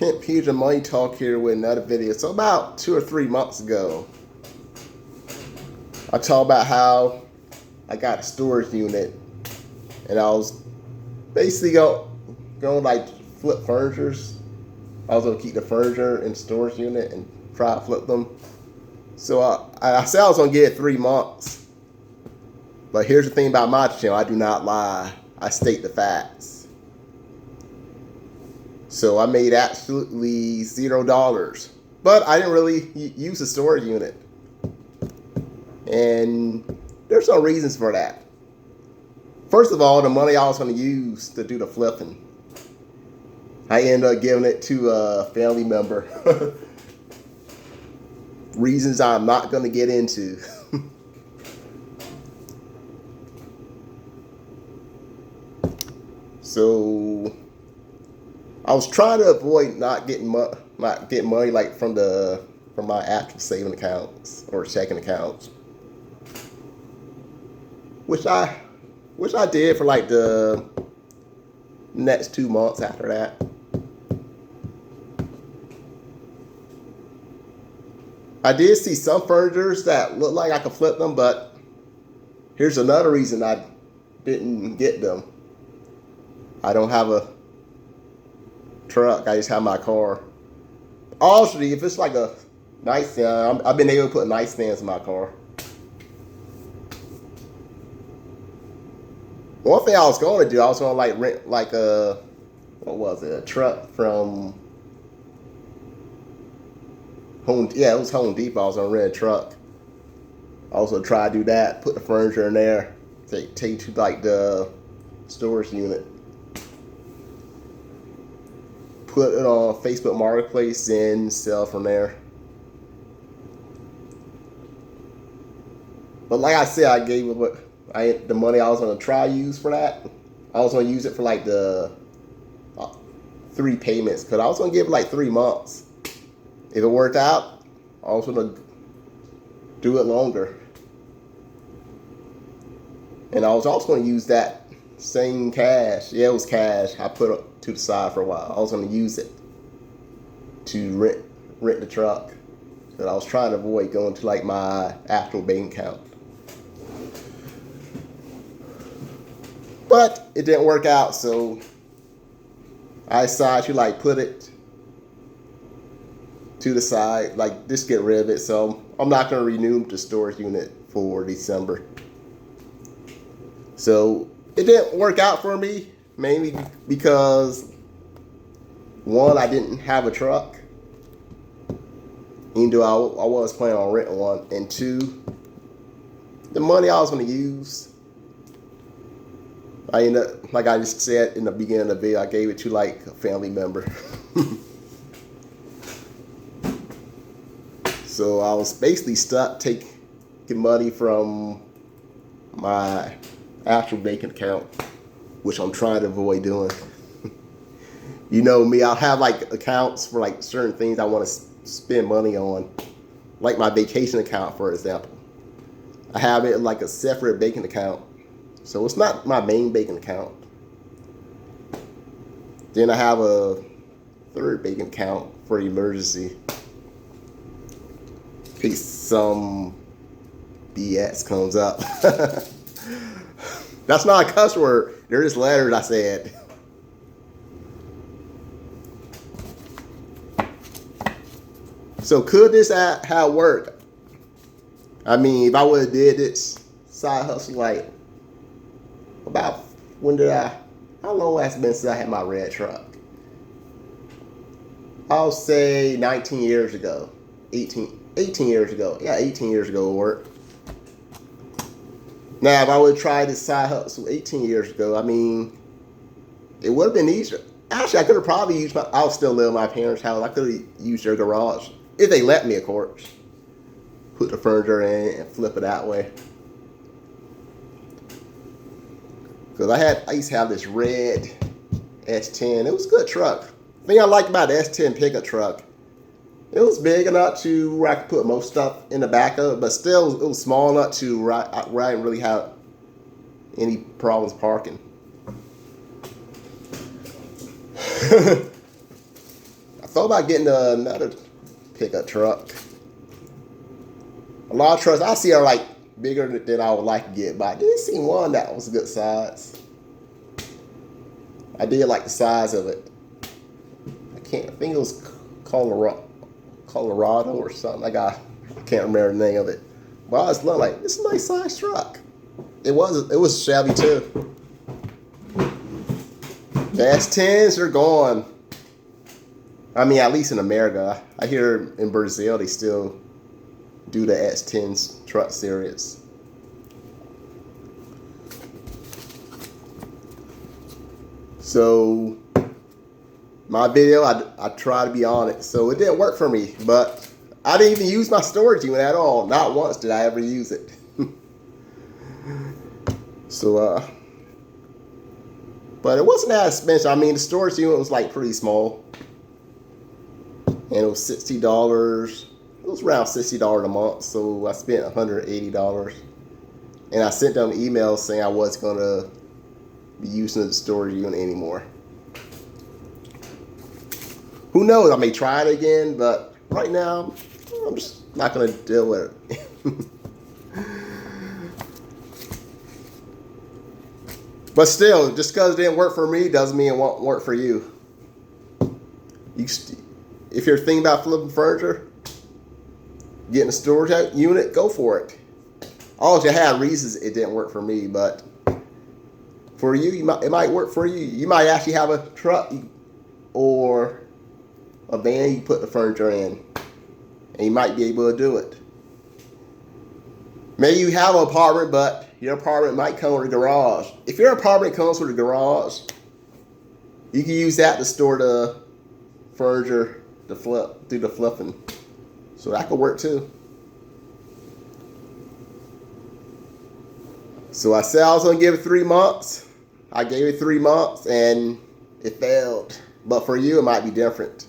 Kent Peter Money Talk here with another video. So about 2 or 3 months ago, I talked about how I got a storage unit, and I was basically going like flip furnitures. I was gonna keep the furniture in the storage unit and try to flip them. So I said I was gonna get it 3 months. But here's the thing about my channel: I do not lie. I state the facts. So I made absolutely $0, but I didn't really use the storage unit, and there's some reasons for that. First of all, the money I was going to use to do the flipping, I ended up giving it to a family member. Reasons I'm not going to get into. So I was trying to avoid not getting money like from my actual saving accounts or checking accounts, which I did for like the next 2 months after that. I did see some furnitures that looked like I could flip them, but here's another reason I didn't get them. I don't have a truck. I just have my car. Also, if it's like a nightstand, I've been able to put nightstands in my car. One thing I was going to do, I was going to like rent like a a truck from it was Home Depot. I was going to rent a truck. I also try to do that, put the furniture in there, take to like the storage unit, put it on Facebook Marketplace and sell from there. But like I said, I gave it the money I was going to try to use for that. I was going to use it for like the 3 payments, because I was going to give it like 3 months. If it worked out, I was going to do it longer. And I was also going to use that same cash. Yeah, it was cash. I put it to the side for a while. I was going to use it to rent the truck. But I was trying to avoid going to like my actual bank account. But it didn't work out, so I decided to like put it to the side, like just get rid of it. So I'm not going to renew the storage unit for December. So it didn't work out for me, mainly because, one, I didn't have a truck, even though I was planning on renting one, and two, the money I was going to use, I ended up, like I just said in the beginning of the video, I gave it to like a family member. So I was basically stuck taking money from my actual bank account, which I'm trying to avoid doing. You know me, I'll have like accounts for like certain things I want to spend money on, like my vacation account, for example. I have it in like a separate banking account, so it's not my main banking account. Then I have a third banking account for emergency, in case some BS comes up. That's not a cuss word. There is letters I said. So could this have worked? I mean, if I would have did this side hustle like about how long has it been since I had my red truck? I'll say 19 years ago. 18 years ago. Yeah, 18 years ago it worked. Now, if I would have tried this side hustle 18 years ago, I mean, it would have been easier. Actually, I could have probably used I was still living in my parents' house. I could have used their garage, if they let me, of course. Put the furniture in and flip it that way. Because I used to have this red S10. It was a good truck. The thing I liked about the S10 pickup truck, it was big enough to where I could put most stuff in the back of it, but still it was small enough to where I didn't really have any problems parking. I thought about getting another pickup truck. A lot of trucks I see are like bigger than I would like to get, but I did see one that was a good size. I did like the size of it. I think it was Colorado or something. I can't remember the name of it. But I was looking like, it's a nice size truck. It was Chevy too. The S10s are gone. I mean, at least in America. I hear in Brazil they still do the S10s truck series. So my video, I try to be on it. So it didn't work for me, but I didn't even use my storage unit at all. Not once did I ever use it. So, but it wasn't that expensive. I mean, the storage unit was like pretty small. And it was $60. It was around $60 a month. So I spent $180. And I sent them an email saying I wasn't going to be using the storage unit anymore. Who knows? I may try it again, but right now, I'm just not going to deal with it. But still, just because it didn't work for me doesn't mean it won't work for you. If you're thinking about flipping furniture, getting a storage unit, go for it. All you had reasons it didn't work for me, but for you, it might work for you. You might actually have a truck or a van you put the furniture in, and you might be able to do it. Maybe you have an apartment, but your apartment might come with a garage. If your apartment comes with a garage, you can use that to store the furniture to do the flipping. So that could work too. So I said I was going to give it 3 months. I gave it 3 months and it failed. But for you, it might be different.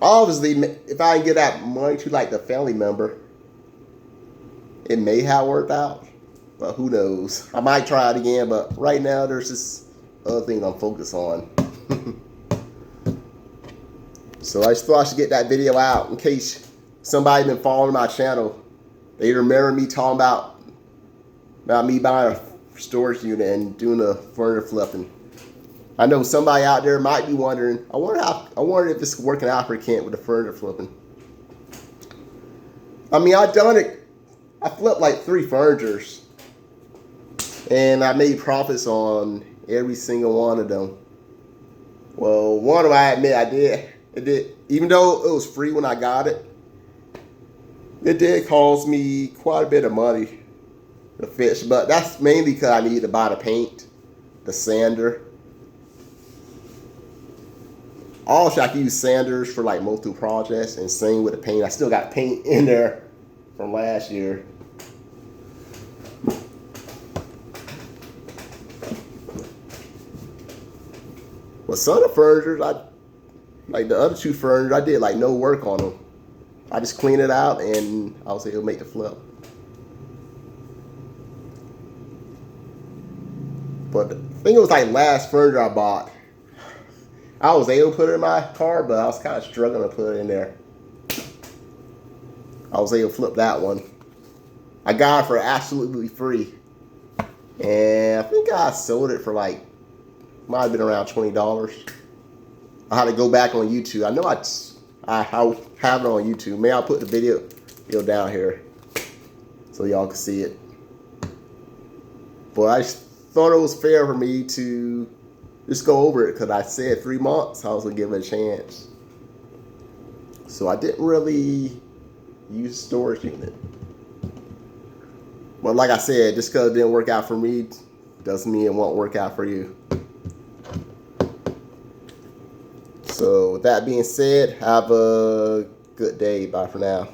Obviously, if I can get that money to like the family member, it may have worked out, but who knows? I might try it again, but right now there's just other things I'm focused on. So I just thought I should get that video out in case somebody been following my channel. They remember me talking about me buying a storage unit and doing the furniture flipping. I know somebody out there might be wondering, I wonder if it's working out for Kent with the furniture flipping. I mean, I've done it. I flipped like 3 furnitures, and I made profits on every single one of them. Well, one of them I admit I did. It did, even though it was free when I got it. It did cost me quite a bit of money to fix, but that's mainly because I needed to buy the paint, the sander. Also, I can use sanders for like multiple projects, and same with the paint. I still got paint in there from last year. But some of the furnitures, like the other 2 furnitures, I did like no work on them. I just cleaned it out and I was able to make the flip. But I think it was like last furniture I bought. I was able to put it in my car, but I was kind of struggling to put it in there. I was able to flip that one. I got it for absolutely free. And I think I sold it for like, might have been around $20. I had to go back on YouTube. I know I have it on YouTube. Maybe I'll put the video down here so y'all can see it. But I just thought it was fair for me to just go over it because I said 3 months I was going to give it a chance. So I didn't really use storage unit. But like I said, just because it didn't work out for me doesn't mean it won't work out for you. So with that being said, have a good day. Bye for now.